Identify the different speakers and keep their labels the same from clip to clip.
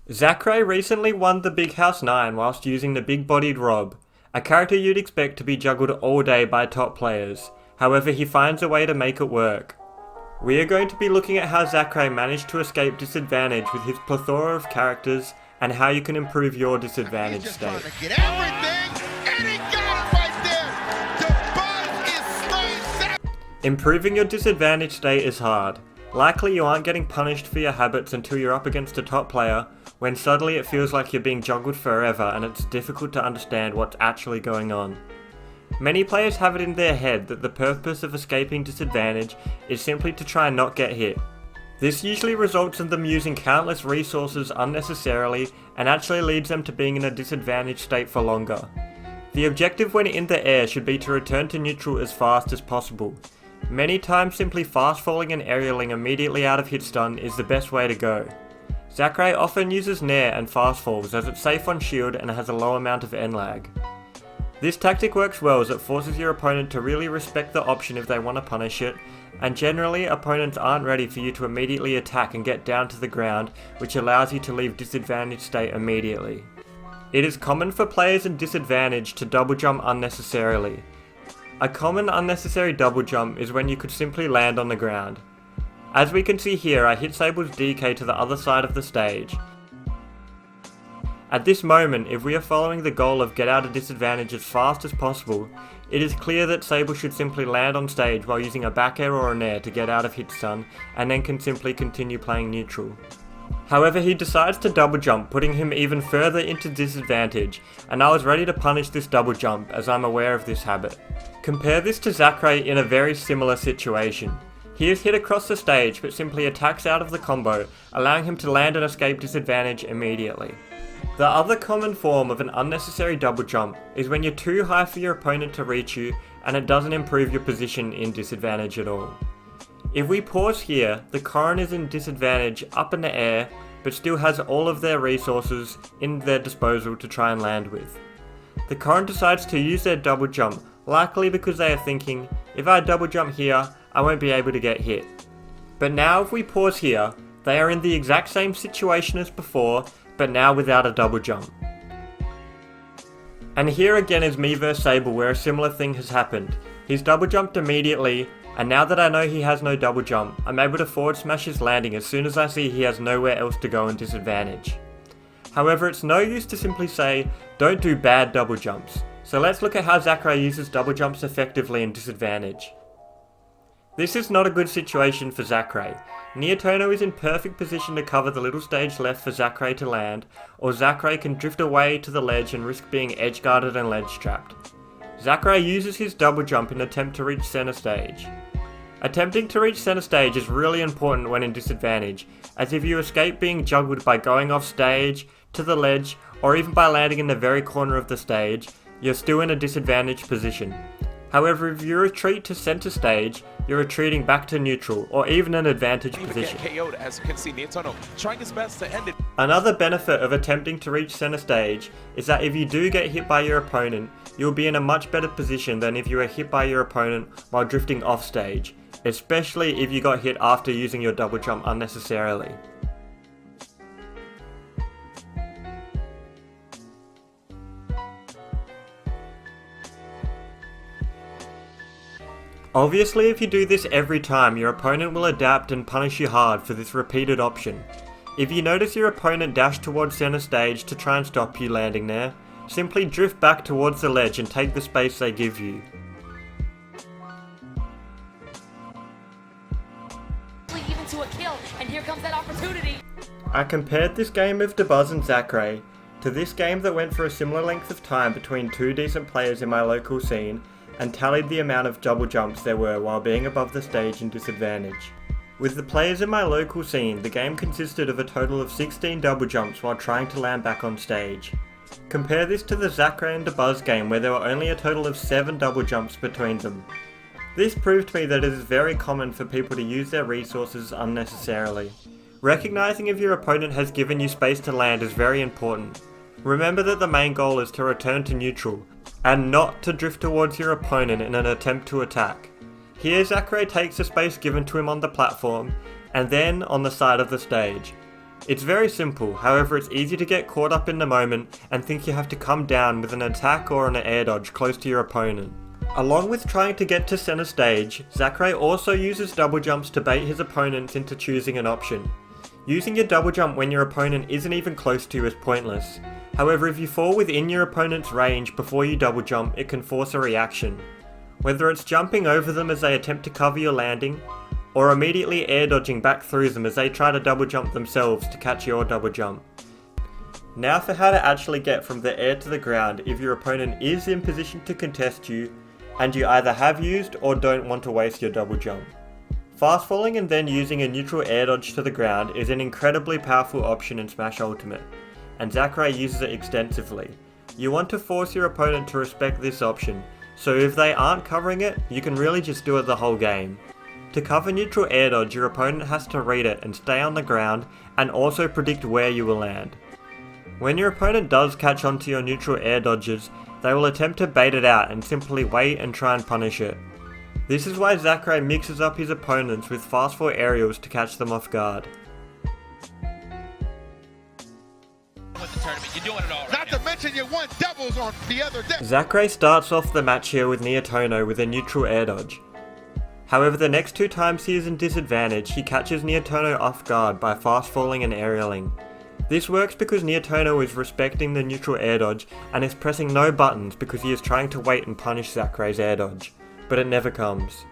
Speaker 1: Zackray recently won the Big House 9 whilst using the big-bodied Rob, a character you'd expect to be juggled all day by top players. However, he finds a way to make it work. We are going to be looking at how Zackray managed to escape disadvantage with his plethora of characters and how you can improve your disadvantage state. Improving your disadvantage state is hard. Likely you aren't getting punished for your habits until you're up against a top player, when suddenly it feels like you're being juggled forever and it's difficult to understand what's actually going on. Many players have it in their head that the purpose of escaping disadvantage is simply to try and not get hit. This usually results in them using countless resources unnecessarily and actually leads them to being in a disadvantaged state for longer. The objective when in the air should be to return to neutral as fast as possible. Many times simply fast falling and aerialing immediately out of hitstun is the best way to go. Zackray often uses nair and fast falls as it's safe on shield and has a low amount of end lag. This tactic works well as it forces your opponent to really respect the option if they want to punish it, and generally opponents aren't ready for you to immediately attack and get down to the ground, which allows you to leave disadvantaged state immediately. It is common for players in disadvantage to double jump unnecessarily. A common unnecessary double jump is when you could simply land on the ground. As we can see here, I hit Sable's DK to the other side of the stage. At this moment, if we are following the goal of get out of disadvantage as fast as possible, it is clear that Sable should simply land on stage while using a back air or a nair to get out of hitstun, and then can simply continue playing neutral. However, he decides to double jump, putting him even further into disadvantage, and I was ready to punish this double jump as I'm aware of this habit. Compare this to Zackray in a very similar situation. He is hit across the stage but simply attacks out of the combo, allowing him to land and escape disadvantage immediately. The other common form of an unnecessary double jump is when you're too high for your opponent to reach you and it doesn't improve your position in disadvantage at all. If we pause here, the Corrin is in disadvantage up in the air but still has all of their resources in their disposal to try and land with. The Corrin decides to use their double jump, likely because they are thinking, if I double jump here, I won't be able to get hit. But now if we pause here, they are in the exact same situation as before, but now without a double jump. And here again is me vs Sable where a similar thing has happened. He's double jumped immediately, and now that I know he has no double jump, I'm able to forward smash his landing as soon as I see he has nowhere else to go in disadvantage. However, it's no use to simply say, don't do bad double jumps. So let's look at how Zackray uses double jumps effectively in disadvantage. This is not a good situation for Zackray. Neotono is in perfect position to cover the little stage left for Zackray to land, or Zackray can drift away to the ledge and risk being edge-guarded and ledge-trapped. Zackray uses his double jump in an attempt to reach center stage. Attempting to reach center stage is really important when in disadvantage, as if you escape being juggled by going off stage, to the ledge, or even by landing in the very corner of the stage, you're still in a disadvantaged position. However, if you retreat to center stage, you're retreating back to neutral, or even an advantage position.
Speaker 2: As you can see, Neotono trying his best to end it.
Speaker 1: Another benefit of attempting to reach center stage is that if you do get hit by your opponent, you'll be in a much better position than if you were hit by your opponent while drifting off stage, especially if you got hit after using your double jump unnecessarily. Obviously, if you do this every time, your opponent will adapt and punish you hard for this repeated option. If you notice your opponent dash towards center stage to try and stop you landing there, simply drift back towards the ledge and take the space they give you.
Speaker 3: Even to a kill, and here comes that opportunity.
Speaker 1: I compared this game of Dabuz and Zackray to this game that went for a similar length of time between two decent players in my local scene, and tallied the amount of double jumps there were while being above the stage in disadvantage. With the players in my local scene, the game consisted of a total of 16 double jumps while trying to land back on stage. Compare this to the Zackray and Dabuz game where there were only a total of 7 double jumps between them. This proved to me that it is very common for people to use their resources unnecessarily. Recognizing if your opponent has given you space to land is very important. Remember that the main goal is to return to neutral, and not to drift towards your opponent in an attempt to attack. Here Zackray takes the space given to him on the platform, and then on the side of the stage. It's very simple, however it's easy to get caught up in the moment and think you have to come down with an attack or an air dodge close to your opponent. Along with trying to get to center stage, Zackray also uses double jumps to bait his opponents into choosing an option. Using your double jump when your opponent isn't even close to you is pointless. However, if you fall within your opponent's range before you double jump, it can force a reaction. Whether it's jumping over them as they attempt to cover your landing, or immediately air dodging back through them as they try to double jump themselves to catch your double jump. Now for how to actually get from the air to the ground if your opponent is in position to contest you, and you either have used or don't want to waste your double jump. Fast falling and then using a neutral air dodge to the ground is an incredibly powerful option in Smash Ultimate, and Zackray uses it extensively. You want to force your opponent to respect this option, so if they aren't covering it, you can really just do it the whole game. To cover neutral air dodge, your opponent has to read it and stay on the ground, and also predict where you will land. When your opponent does catch onto your neutral air dodges, they will attempt to bait it out and simply wait and try and punish it. This is why Zackray mixes up his opponents with fast fall aerials to catch them off guard.
Speaker 4: Not to mention you won doubles on the other day.
Speaker 1: Zackray starts off the match here with Neotono with a neutral air dodge. However, the next two times he is in disadvantage, he catches Neotono off guard by fast falling and aerialing. This works because Neotono is respecting the neutral air dodge and is pressing no buttons because he is trying to wait and punish Zackray's air dodge, but it never comes.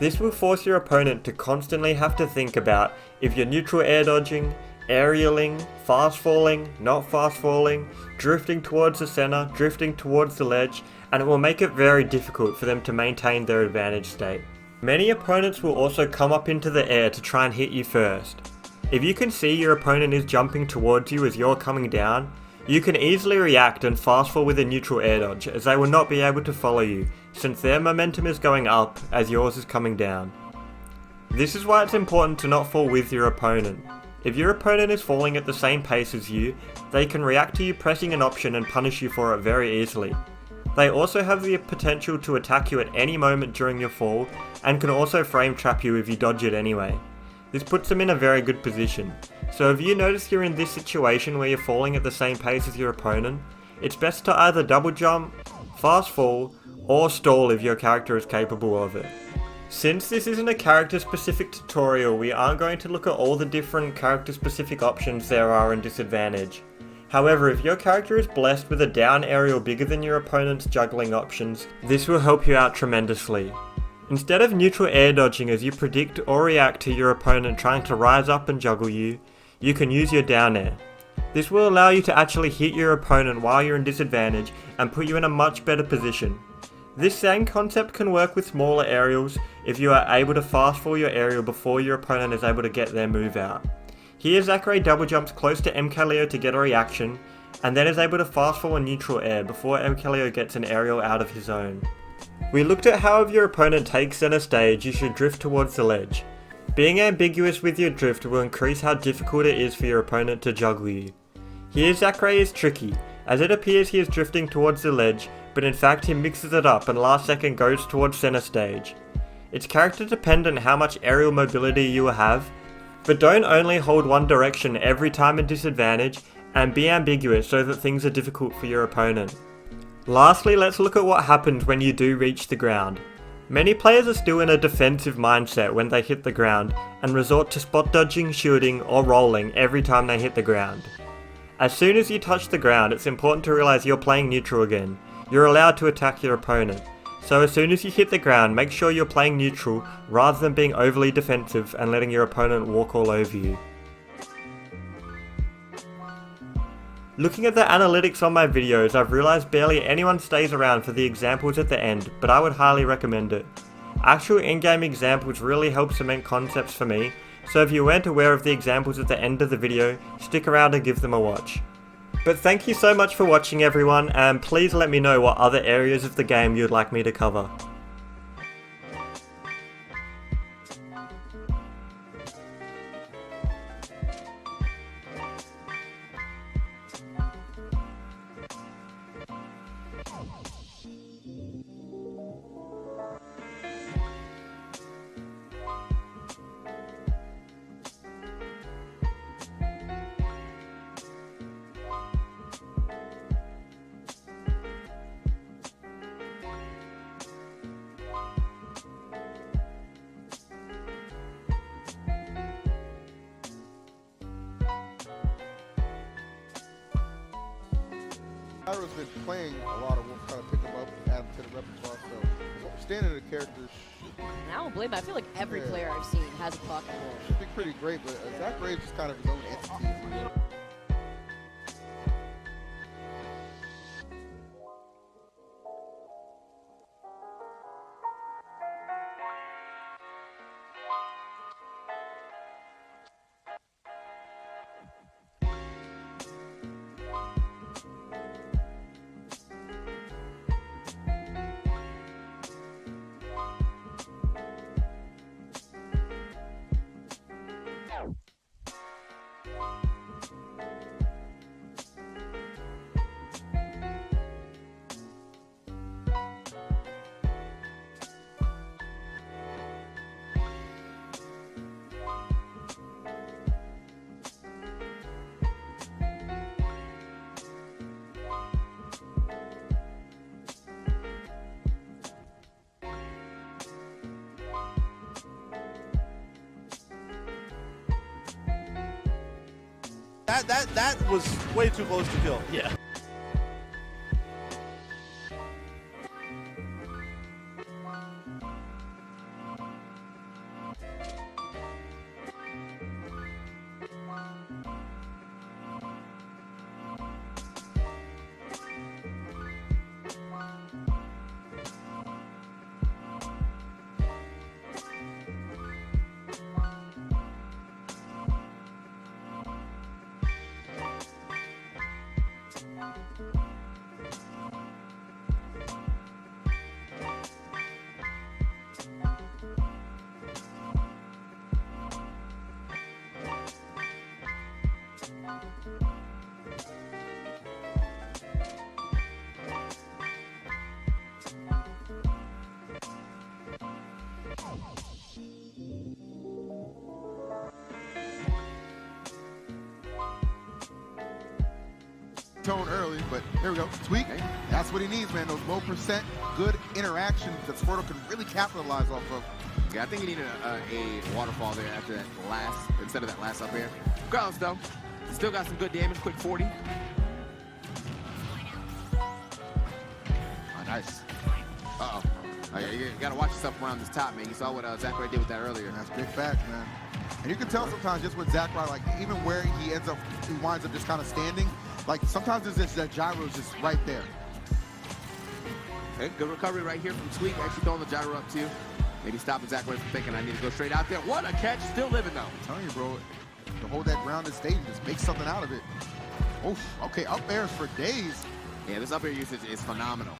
Speaker 1: This will force your opponent to constantly have to think about if you're neutral air dodging, aerialing, fast falling, not fast falling, drifting towards the center, drifting towards the ledge, and it will make it very difficult for them to maintain their advantage state. Many opponents will also come up into the air to try and hit you first. If you can see your opponent is jumping towards you as you're coming down, you can easily react and fast fall with a neutral air dodge, as they will not be able to follow you, since their momentum is going up as yours is coming down. This is why it's important to not fall with your opponent. If your opponent is falling at the same pace as you, they can react to you pressing an option and punish you for it very easily. They also have the potential to attack you at any moment during your fall, and can also frame trap you if you dodge it anyway. This puts them in a very good position. So if you notice you're in this situation where you're falling at the same pace as your opponent, it's best to either double jump, fast fall, or stall if your character is capable of it. Since this isn't a character specific tutorial, we aren't going to look at all the different character specific options there are in Disadvantage. However, if your character is blessed with a down aerial bigger than your opponent's juggling options, this will help you out tremendously. Instead of neutral air dodging as you predict or react to your opponent trying to rise up and juggle you, you can use your down air. This will allow you to actually hit your opponent while you're in disadvantage and put you in a much better position. This same concept can work with smaller aerials if you are able to fast fall your aerial before your opponent is able to get their move out. Here Zackray double jumps close to MKLeo to get a reaction, and then is able to fast fall a neutral air before MKLeo gets an aerial out of his own. We looked at how if your opponent takes center stage, you should drift towards the ledge. Being ambiguous with your drift will increase how difficult it is for your opponent to juggle you. Here Zackray is tricky, as it appears he is drifting towards the ledge, but in fact he mixes it up and last second goes towards center stage. It's character dependent how much aerial mobility you will have, but don't only hold one direction every time in disadvantage, and be ambiguous so that things are difficult for your opponent. Lastly, let's look at what happens when you do reach the ground. Many players are still in a defensive mindset when they hit the ground, and resort to spot dodging, shooting, or rolling every time they hit the ground. As soon as you touch the ground, it's important to realize you're playing neutral again. You're allowed to attack your opponent. So as soon as you hit the ground, make sure you're playing neutral rather than being overly defensive and letting your opponent walk all over you. Looking at the analytics on my videos, I've realised barely anyone stays around for the examples at the end, but I would highly recommend it. Actual in-game examples really help cement concepts for me, so if you weren't aware of the examples at the end of the video, stick around and give them a watch. But thank you so much for watching everyone, and please let me know what other areas of the game you'd like me to cover.
Speaker 5: Zyro's been playing a lot of wolf, trying to pick him up, add him to the repertoire, so his understanding of the characters
Speaker 6: And I don't blame him. I feel like every player I've seen has a pocket wolf.
Speaker 5: should be pretty great, but Zackray is just kind of his own entity.
Speaker 7: That was way too close to kill.
Speaker 8: Yeah.
Speaker 4: Tone early, but here we go. Tweak. That's what he needs, man. Those low percent, good interactions that Squirtle can really capitalize off of.
Speaker 9: Yeah, I think he needed a waterfall there after that last, instead of that last up air. Regardless, though, still got some good damage. Quick 40.
Speaker 4: Oh, nice.
Speaker 9: Uh-oh. You gotta watch yourself around this top, man. You saw what Zackray did with that earlier.
Speaker 4: That's big facts, man. And you can tell sometimes just with Zackray, like even where he winds up just kind of standing, like sometimes there's just that gyro is just right there.
Speaker 9: Okay, good recovery right here from Tweak. Actually throwing the gyro up too. Maybe stopping Zackray from thinking I need to go straight out there. What a catch! Still living though.
Speaker 4: I'm telling you, bro, to hold that grounded state and just make something out of it. Oh, okay, up airs for days.
Speaker 9: Yeah, this up air usage is phenomenal.